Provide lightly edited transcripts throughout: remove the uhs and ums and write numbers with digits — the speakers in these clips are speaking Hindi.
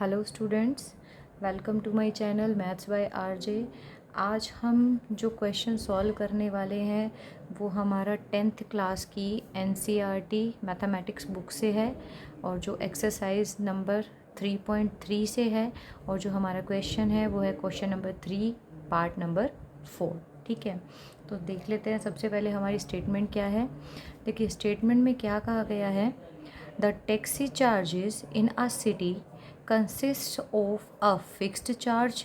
Hello students, welcome to my channel maths by RJ. आज हम जो क्वेश्चन सॉल्व करने वाले हैं वो हमारा 10th क्लास की एनसीईआरटी मैथमेटिक्स बुक से है और जो एक्सरसाइज नंबर 3.3 से है। और जो हमारा क्वेश्चन है वो है क्वेश्चन नंबर 3 पार्ट नंबर 4। ठीक है, तो देख लेते हैं। सबसे पहले हमारी स्टेटमेंट क्या है। देखिए, स्टेटमेंट में क्या कहा गया है। The taxi charges in a city consists of a fixed charge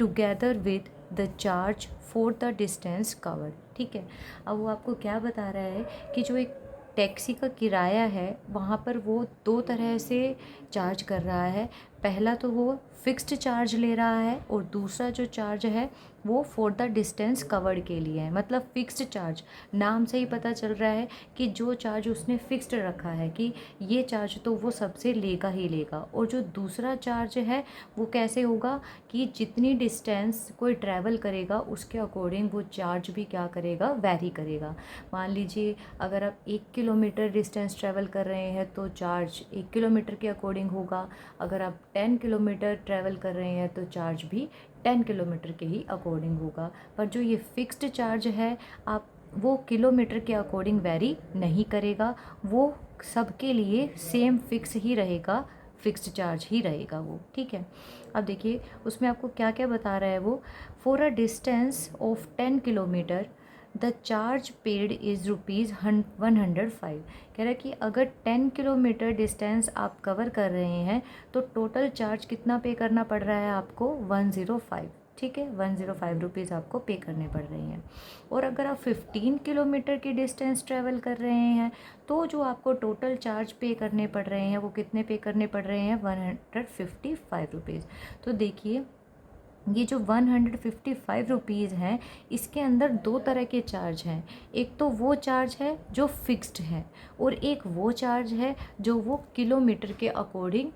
together with the charge for the distance covered। ठीक है, अब वो आपको क्या बता रहा है कि जो एक टैक्सी का किराया है वहाँ पर वो दो तरह से चार्ज कर रहा है। पहला तो वो फिक्स्ड चार्ज ले रहा है और दूसरा जो चार्ज है वो फॉर द डिस्टेंस कवर्ड के लिए है। मतलब फिक्स्ड चार्ज, नाम से ही पता चल रहा है कि जो चार्ज उसने फिक्स्ड रखा है कि ये चार्ज तो वो सबसे लेगा ही लेगा। और जो दूसरा चार्ज है वो कैसे होगा कि जितनी डिस्टेंस कोई ट्रैवल करेगा उसके अकॉर्डिंग वो चार्ज भी क्या करेगा, वैरी करेगा। मान लीजिए अगर आप 1 किलोमीटर डिस्टेंस ट्रैवल कर रहे हैं तो चार्ज 1 किलोमीटर के अकॉर्डिंग होगा। अगर आप 10 किलोमीटर ट्रैवल कर रहे हैं तो चार्ज भी 10 किलोमीटर के ही अकॉर्डिंग होगा। पर जो ये फिक्स्ड चार्ज है आप वो किलोमीटर के अकॉर्डिंग वेरी नहीं करेगा, वो सबके लिए सेम फिक्स ही रहेगा, फिक्स्ड चार्ज ही रहेगा वो। ठीक है, अब देखिए उसमें आपको क्या क्या बता रहा है वो। For a distance of 10 kilometre the charge paid is ₹105। कह रहा है कि अगर 10 किलोमीटर डिस्टेंस आप कवर कर रहे हैं तो टोटल चार्ज कितना पे करना पड़ रहा है आपको, 105। ठीक है, 105 रुपीज़ आपको पे करने पड़ रहे हैं। और अगर आप 15 किलोमीटर की डिस्टेंस ट्रैवल कर रहे हैं तो जो आपको टोटल चार्ज पे करने पड़ रहे हैं वो कितने पे करने पड़ रहे हैं, 155 रुपीज़। तो देखिए ये जो 155 रुपीज़ हैं इसके अंदर दो तरह के चार्ज हैं। एक तो वो चार्ज है जो फिक्स्ड है और एक वो चार्ज है जो वो किलोमीटर के अकॉर्डिंग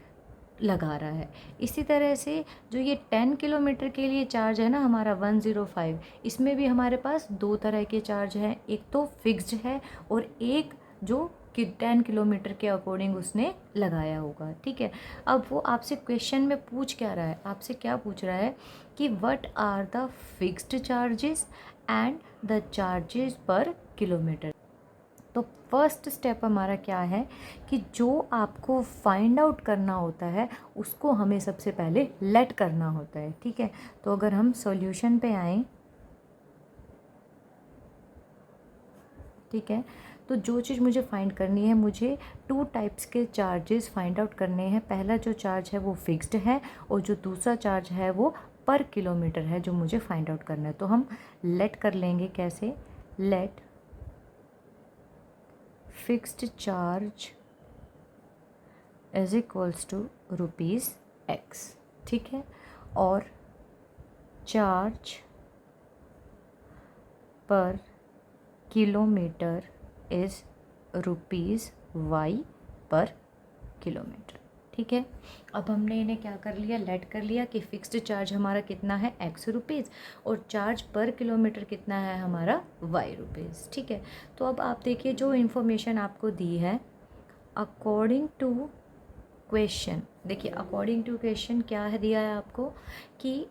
लगा रहा है। इसी तरह से जो ये 10 किलोमीटर के लिए चार्ज है ना हमारा 105, इसमें भी हमारे पास दो तरह के चार्ज हैं। एक तो फिक्स्ड है और एक जो कि 10 किलोमीटर के अकॉर्डिंग उसने लगाया होगा। ठीक है, अब वो आपसे क्वेश्चन में पूछ क्या रहा है, आपसे क्या पूछ रहा है कि what are the fixed charges and the charges per kilometre. तो फर्स्ट स्टेप हमारा क्या है कि जो आपको फाइंड आउट करना होता है उसको हमें सबसे पहले लेट करना होता है। ठीक है, तो अगर हम सॉल्यूशन पे आएँ, ठीक है, तो जो चीज़ मुझे फाइंड करनी है, मुझे 2 टाइप्स के चार्जेस फाइंड आउट करने हैं। पहला जो चार्ज है वो फिक्स्ड है और जो दूसरा चार्ज है वो पर किलोमीटर है जो मुझे फाइंड आउट करना है। तो हम लेट कर लेंगे, कैसे, let fixed charge is equals to ₹x। ठीक है, और charge per kilometre is ₹y per kilometre. ठीक है, अब हमने इन्हें क्या कर लिया, लेट कर लिया कि फिक्स्ड चार्ज हमारा कितना है, x रुपीज़, और चार्ज पर किलोमीटर कितना है हमारा, y रुपीज़। ठीक है, तो अब आप देखिए जो इन्फॉर्मेशन आपको दी है अकॉर्डिंग टू क्वेश्चन। देखिए अकॉर्डिंग टू क्वेश्चन क्या है दिया है आपको कि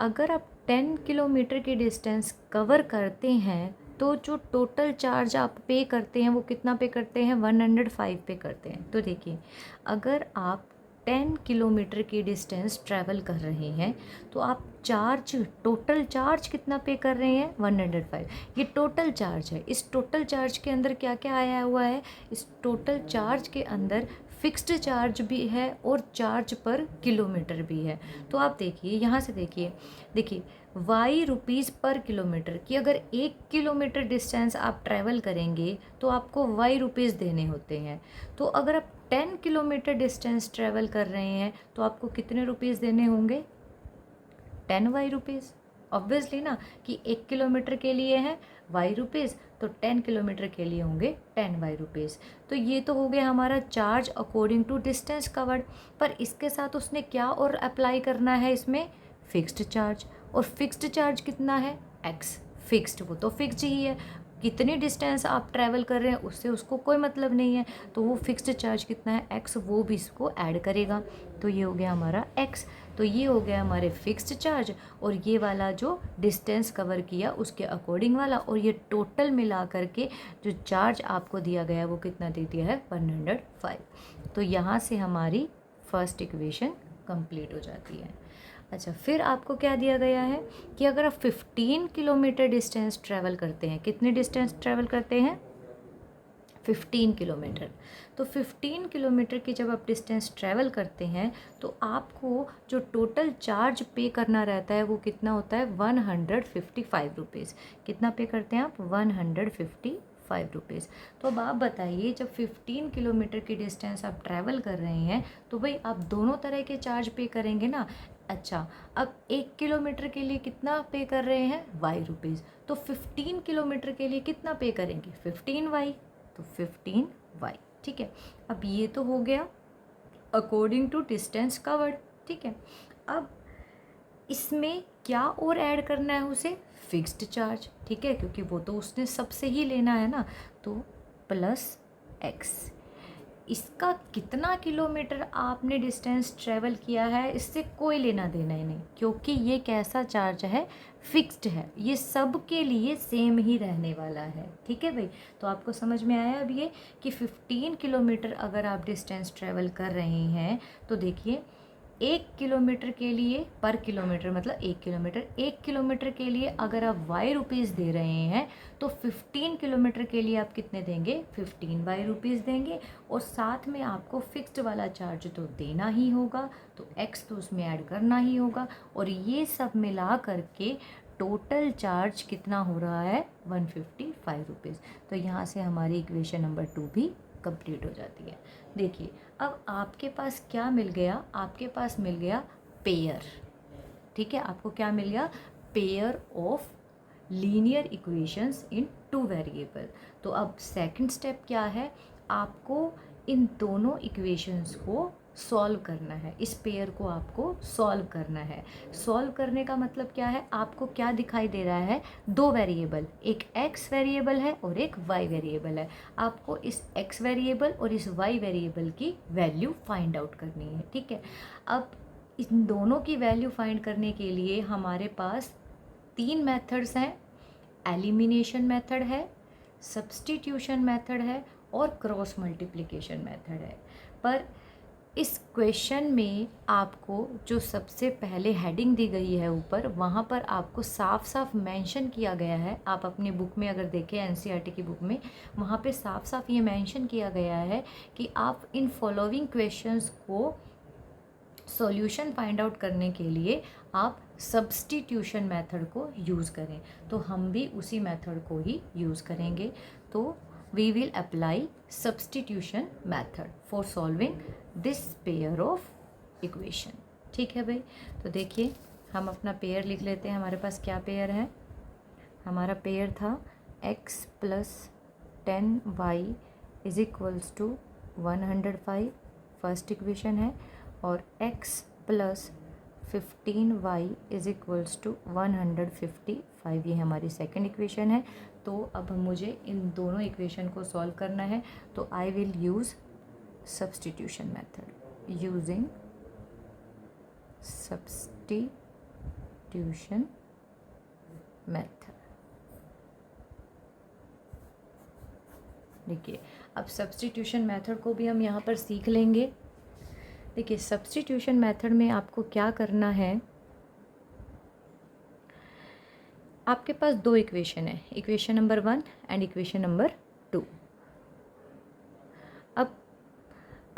अगर आप 10 किलोमीटर की डिस्टेंस कवर करते हैं तो जो टोटल चार्ज आप पे करते हैं वो कितना पे करते हैं, 105 पे करते हैं। तो देखिए अगर आप 10 किलोमीटर की डिस्टेंस ट्रैवल कर रहे हैं तो आप चार्ज, टोटल चार्ज कितना पे कर रहे हैं, 105। ये टोटल चार्ज है। इस टोटल चार्ज के अंदर क्या क्या आया हुआ है, इस टोटल चार्ज के अंदर फिक्स्ड चार्ज भी है और चार्ज पर किलोमीटर भी है। तो आप देखिए यहाँ से देखिए वाई रुपीज़ पर किलोमीटर की अगर 1 किलोमीटर डिस्टेंस आप ट्रैवल करेंगे तो आपको वाई रुपीज़ देने होते हैं। तो अगर आप 10 किलोमीटर डिस्टेंस ट्रैवल कर रहे हैं तो आपको कितने रुपीज़ देने होंगे, 10 वाई रुपीज़। ऑब्वियसली ना कि 1 किलोमीटर के लिए है वाई रुपीज़ तो 10 किलोमीटर के लिए होंगे 10 वाई रुपीज़। तो ये तो हो गया हमारा charge according to distance covered. पर इसके साथ उसने क्या और अप्लाई करना है इसमें, फिक्स्ड चार्ज। और फिक्स्ड चार्ज कितना है, x। फिक्स्ड, वो तो फिक्स्ड ही है, कितनी डिस्टेंस आप ट्रैवल कर रहे हैं उससे उसको कोई मतलब नहीं है। तो वो फिक्स्ड चार्ज कितना है, x, वो भी इसको ऐड करेगा। तो ये हो गया हमारा x। तो ये हो गया हमारे फिक्स्ड चार्ज, और ये वाला जो डिस्टेंस कवर किया उसके अकॉर्डिंग वाला, और ये टोटल मिला करके जो चार्ज आपको दिया गया है वो कितना दे दिया है 105। तो यहाँ से हमारी फर्स्ट इक्वेशन कंप्लीट हो जाती है। अच्छा, फिर आपको क्या दिया गया है कि अगर आप 15 किलोमीटर डिस्टेंस ट्रैवल करते हैं, कितने डिस्टेंस ट्रैवल करते हैं 15 किलोमीटर। तो 15 किलोमीटर की जब आप डिस्टेंस ट्रैवल करते हैं तो आपको जो टोटल चार्ज पे करना रहता है वो कितना होता है 155 रुपीज़। कितना पे करते हैं आप 155 रुपीज़। तो अब आप बताइए, जब 15 किलोमीटर की डिस्टेंस आप ट्रैवल कर रहे हैं तो भाई आप दोनों तरह के चार्ज पे करेंगे ना। अच्छा, अब 1 किलोमीटर के लिए कितना पे कर रहे हैं वाई रुपीज़, तो 15 किलोमीटर के लिए कितना पे करेंगे 15 वाई, तो 15 वाई। ठीक है, अब ये तो हो गया अकॉर्डिंग टू डिस्टेंस कवर्ड। ठीक है, अब इसमें क्या और ऐड करना है उसे, फिक्स्ड चार्ज। ठीक है, क्योंकि वो तो उसने सबसे ही लेना है ना, तो प्लस एक्स। इसका कितना किलोमीटर आपने डिस्टेंस ट्रैवल किया है इससे कोई लेना देना ही नहीं, क्योंकि ये कैसा चार्ज है, फिक्स्ड है, ये सब के लिए सेम ही रहने वाला है। ठीक है भाई, तो आपको समझ में आया अब ये कि 15 किलोमीटर अगर आप डिस्टेंस ट्रैवल कर रहे हैं तो देखिए 1 किलोमीटर के लिए पर किलोमीटर मतलब 1 किलोमीटर के लिए अगर आप वाई रुपीज़ दे रहे हैं तो 15 किलोमीटर के लिए आप कितने देंगे 15 वाई रुपीज़ देंगे, और साथ में आपको फिक्स्ड वाला चार्ज तो देना ही होगा, तो एक्स तो उसमें ऐड करना ही होगा, और ये सब मिला करके टोटल चार्ज कितना हो रहा है 155 रुपीज़। तो यहाँ से हमारी इक्वेशन नंबर 2 भी कंप्लीट हो जाती है। देखिए, अब आपके पास क्या मिल गया, आपके पास मिल गया पेयर। ठीक है, आपको क्या मिल गया, pair of linear equations in 2 variable. तो अब सेकंड स्टेप क्या है, आपको इन दोनों इक्वेशंस को सॉल्व करना है, इस पेयर को आपको सॉल्व करना है। सॉल्व करने का मतलब क्या है, आपको क्या दिखाई दे रहा है, 2 वेरिएबल, एक x वेरिएबल है और एक y वेरिएबल है। आपको इस x वेरिएबल और इस y वेरिएबल की वैल्यू फाइंड आउट करनी है। ठीक है, अब इन दोनों की वैल्यू फाइंड करने के लिए हमारे पास 3 मेथड्स हैं, एलिमिनेशन मेथड है, सब्स्टिट्यूशन मेथड है और क्रॉस मल्टीप्लिकेशन मेथड है। पर इस क्वेश्चन में आपको जो सबसे पहले हेडिंग दी गई है ऊपर, वहाँ पर आपको साफ साफ मेंशन किया गया है, आप अपनी बुक में अगर देखें एनसीईआरटी की बुक में, वहाँ पे साफ साफ ये मेंशन किया गया है कि आप इन फॉलोइंग क्वेश्चंस को सॉल्यूशन फाइंड आउट करने के लिए आप सब्स्टिट्यूशन मेथड को यूज़ करें। तो हम भी उसी मेथड को ही यूज़ करेंगे। तो we will apply substitution method for solving this pair of equation। ठीक है भाई, तो देखिए हम अपना पेयर लिख लेते हैं। हमारे पास क्या पेयर है, हमारा पेयर था x plus 10y is equals to 105, first equation है, और x plus 15y is equals to 155, ये हमारी सेकंड इक्वेशन है। तो अब मुझे इन दोनों इक्वेशन को सॉल्व करना है, तो I will use substitution method. Using substitution method, देखिए अब सब्स्टिट्यूशन मेथड को भी हम यहाँ पर सीख लेंगे। देखिए सब्स्टिट्यूशन मेथड में आपको क्या करना है, आपके पास 2 इक्वेशन है, equation number 1 and equation number 2। अब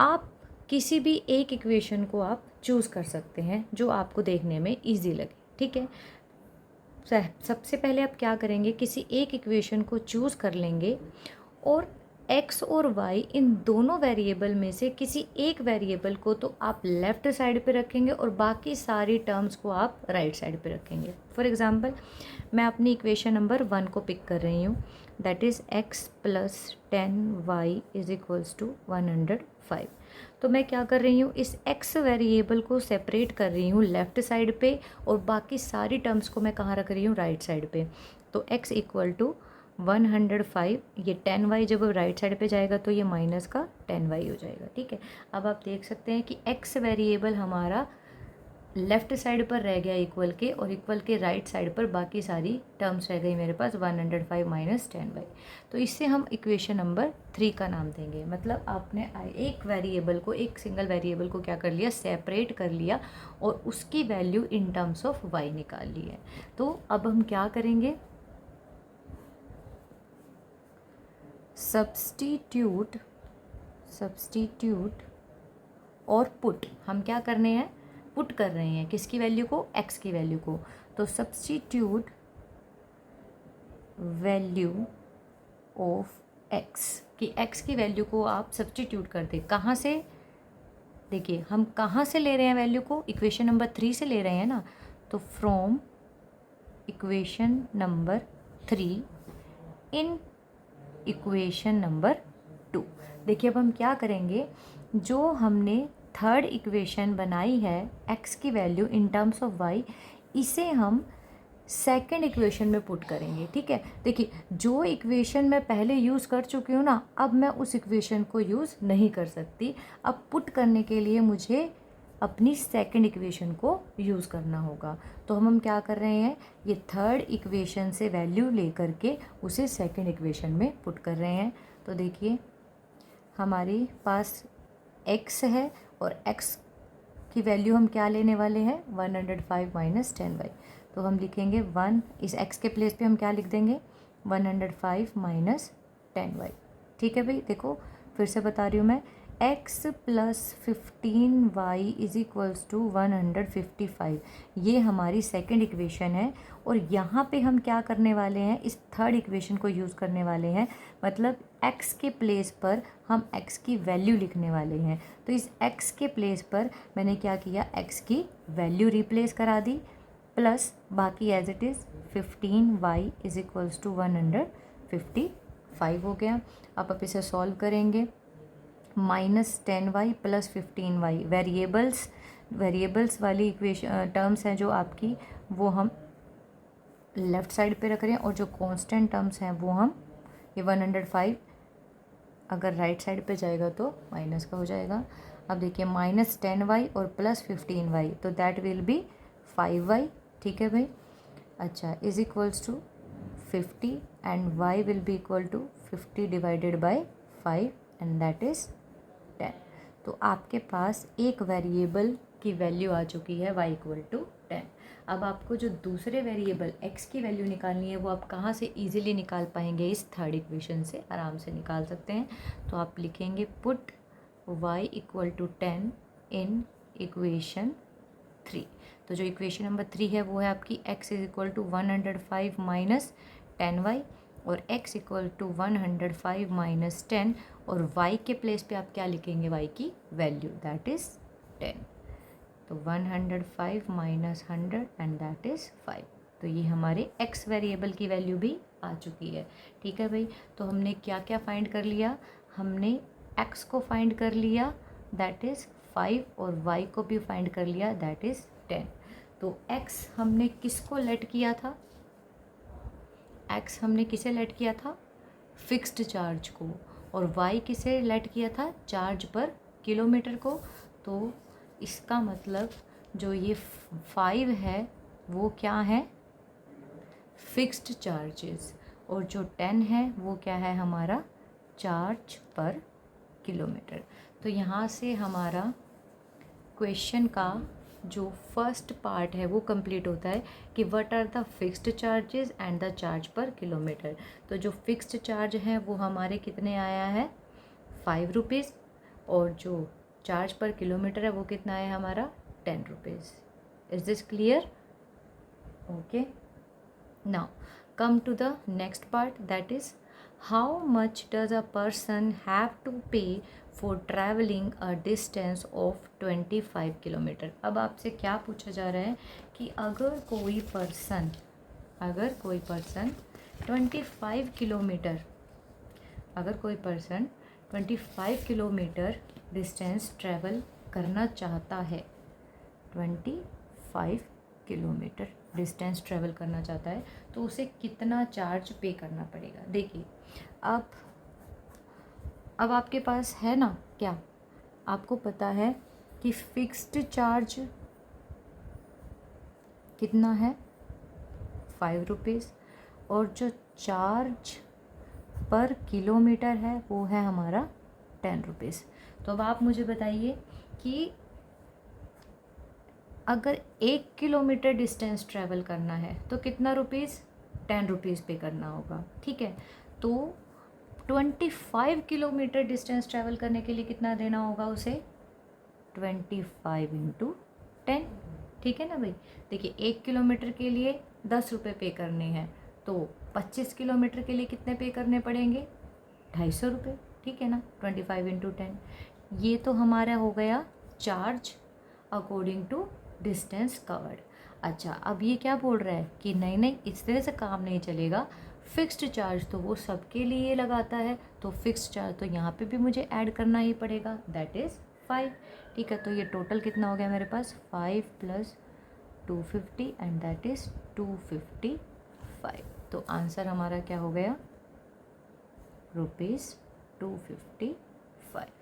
आप किसी भी एक इक्वेशन को आप चूज़ कर सकते हैं जो आपको देखने में इजी लगे। ठीक है, सबसे पहले आप क्या करेंगे, किसी एक इक्वेशन को चूज़ कर लेंगे और x और y इन दोनों वेरिएबल में से किसी एक वेरिएबल को तो आप लेफ़्ट साइड पे रखेंगे और बाकी सारी टर्म्स को आप राइट साइड पे रखेंगे। फॉर एग्ज़ाम्पल मैं अपनी इक्वेशन नंबर 1 को पिक कर रही हूँ, that is x plus 10y is equals to 105। तो मैं क्या कर रही हूँ, इस x वेरिएबल को सेपरेट कर रही हूँ लेफ़्ट साइड पे और बाकी सारी टर्म्स को मैं कहाँ रख रही हूँ, राइट साइड पे। तो x इक्वल टू 105, ये 10y जब राइट साइड पे जाएगा तो ये माइनस का 10y हो जाएगा। ठीक है, अब आप देख सकते हैं कि x वेरिएबल हमारा लेफ़्ट साइड पर रह गया इक्वल के, और इक्वल के राइट साइड पर बाकी सारी टर्म्स रह गई मेरे पास 105 माइनस 10y। तो इससे हम इक्वेशन नंबर 3 का नाम देंगे। मतलब आपने एक वेरिएबल को, एक सिंगल वेरिएबल को क्या कर लिया, सेपरेट कर लिया और उसकी value in terms of y निकाल ली है। तो अब हम क्या करेंगे, सब्स्टिट्यूट और पुट। हम क्या करने हैं, पुट कर रहे हैं किसकी वैल्यू को, x की वैल्यू को। तो सब्स्टिट्यूट वैल्यू ऑफ x, कि x की वैल्यू को आप सब्स्टिट्यूट कर दे। कहाँ से, देखिए हम कहाँ से ले रहे हैं वैल्यू को, इक्वेशन नंबर 3 से ले रहे हैं ना। तो from equation number 3 in equation number 2। देखिए अब हम क्या करेंगे, जो हमने थर्ड इक्वेशन बनाई है x की value in terms of y, इसे हम सेकंड इक्वेशन में पुट करेंगे। ठीक है, देखिए जो इक्वेशन मैं पहले यूज़ कर चुकी हूँ ना, अब मैं उस इक्वेशन को यूज़ नहीं कर सकती। अब पुट करने के लिए मुझे अपनी सेकंड इक्वेशन को यूज़ करना होगा। तो हम क्या कर रहे हैं, ये थर्ड इक्वेशन से वैल्यू ले करके उसे सेकंड इक्वेशन में पुट कर रहे हैं। तो देखिए हमारे पास x है और x की वैल्यू हम क्या लेने वाले हैं, 105 माइनस 10y। तो हम लिखेंगे 1, इस x के प्लेस पे हम क्या लिख देंगे, 105 माइनस 10y। ठीक है भाई, देखो फिर से बता रही हूँ मैं, x plus 15y is equals to 155, ये हमारी सेकंड इक्वेशन है। और यहाँ पे हम क्या करने वाले हैं, इस थर्ड इक्वेशन को यूज़ करने वाले हैं। मतलब x के प्लेस पर हम x की वैल्यू लिखने वाले हैं। तो इस x के प्लेस पर मैंने क्या किया, x की वैल्यू रिप्लेस करा दी, प्लस बाकी as it is 15y is equals to 155 हो गया। अब आप इसे सॉल्व करेंगे, minus 10y plus 15y, variables वाली इक्वेशन टर्म्स हैं जो आपकी, वो हम लेफ़्ट साइड पे रख रहे हैं, और जो कांस्टेंट टर्म्स हैं वो हम, ये 105 अगर राइट साइड पे जाएगा तो माइनस का हो जाएगा। अब देखिए माइनस 10y और प्लस 15y, तो दैट विल बी 5y। ठीक है भाई, अच्छा, is equals to 50 and y will be equal to 50 divided by 5 and that is 10। तो आपके पास एक वेरिएबल की वैल्यू आ चुकी है y इक्वल टू 10। अब आपको जो दूसरे वेरिएबल x की वैल्यू निकालनी है वो आप कहाँ से इजीली निकाल पाएंगे, इस थर्ड इक्वेशन से आराम से निकाल सकते हैं। तो आप लिखेंगे put y equal to 10 in equation 3। तो जो इक्वेशन नंबर 3 है वो है आपकी x is equal to 105 minus 10y, और x इक्वल टू 105 माइनस 10, और y के प्लेस पे आप क्या लिखेंगे, y की वैल्यू दैट इज़ 10। तो 105 माइनस 100 एंड दैट इज़ 5। तो ये हमारे x वेरिएबल की वैल्यू भी आ चुकी है। ठीक है भाई, तो हमने क्या क्या फाइंड कर लिया, हमने x को फाइंड कर लिया दैट इज़ 5, और y को भी फाइंड कर लिया दैट इज़ 10। तो x हमने किसको लेट किया था, x हमने किसे लेट किया था, फिक्स्ड चार्ज को, और y किसे लेट किया था, चार्ज पर किलोमीटर को। तो इसका मतलब जो ये 5 है वो क्या है, फिक्स्ड चार्जेस, और जो 10 है वो क्या है, हमारा चार्ज पर किलोमीटर। तो यहाँ से हमारा क्वेश्चन का जो फर्स्ट पार्ट है वो कंप्लीट होता है कि what are the fixed charges and the charge per kilometre. तो जो फिक्स्ड चार्ज है वो हमारे कितने आया है, 5 रुपीज़, और जो चार्ज पर किलोमीटर है वो कितना है हमारा, 10 rupees. Is this clear? Okay, now come to the next part, that is how much does a person have to pay for traveling a distance of 25 kilometre. अब आपसे क्या पूछा जा रहा है कि अगर कोई पर्सन 25 किलोमीटर डिस्टेंस ट्रैवल करना चाहता है, 25 किलोमीटर डिस्टेंस ट्रेवल करना चाहता है तो उसे कितना चार्ज पे करना पड़ेगा। देखिए अब आपके पास है ना, क्या आपको पता है कि फिक्स्ड चार्ज कितना है, 5 रुपीज़, और जो चार्ज पर किलोमीटर है वो है हमारा 10 रुपीज़। तो अब आप मुझे बताइए कि अगर 1 किलोमीटर डिस्टेंस ट्रैवल करना है तो कितना रुपीज़, 10 रुपीज़ पे करना होगा, ठीक है। तो 25 किलोमीटर डिस्टेंस ट्रैवल करने के लिए कितना देना होगा उसे, 25 इंटू 10, ठीक है ना भाई। देखिए 1 किलोमीटर के लिए 10 रुपये पे करने हैं, तो 25 किलोमीटर के लिए कितने पे करने पड़ेंगे, 250 रुपये, ठीक है ना, 25 इंटू 10। ये तो हमारा हो गया charge according to distance covered. अच्छा, अब ये क्या बोल रहा है कि नहीं नहीं, इस तरह से काम नहीं चलेगा, फिक्स्ड चार्ज तो वो सबके लिए लगाता है, तो फिक्स्ड चार्ज तो यहाँ पे भी मुझे ऐड करना ही पड़ेगा, दैट इज़ 5, ठीक है। तो ये टोटल कितना हो गया मेरे पास, 5 + 250 एंड दैट इज़ 255। तो आंसर हमारा क्या हो गया, ₹255।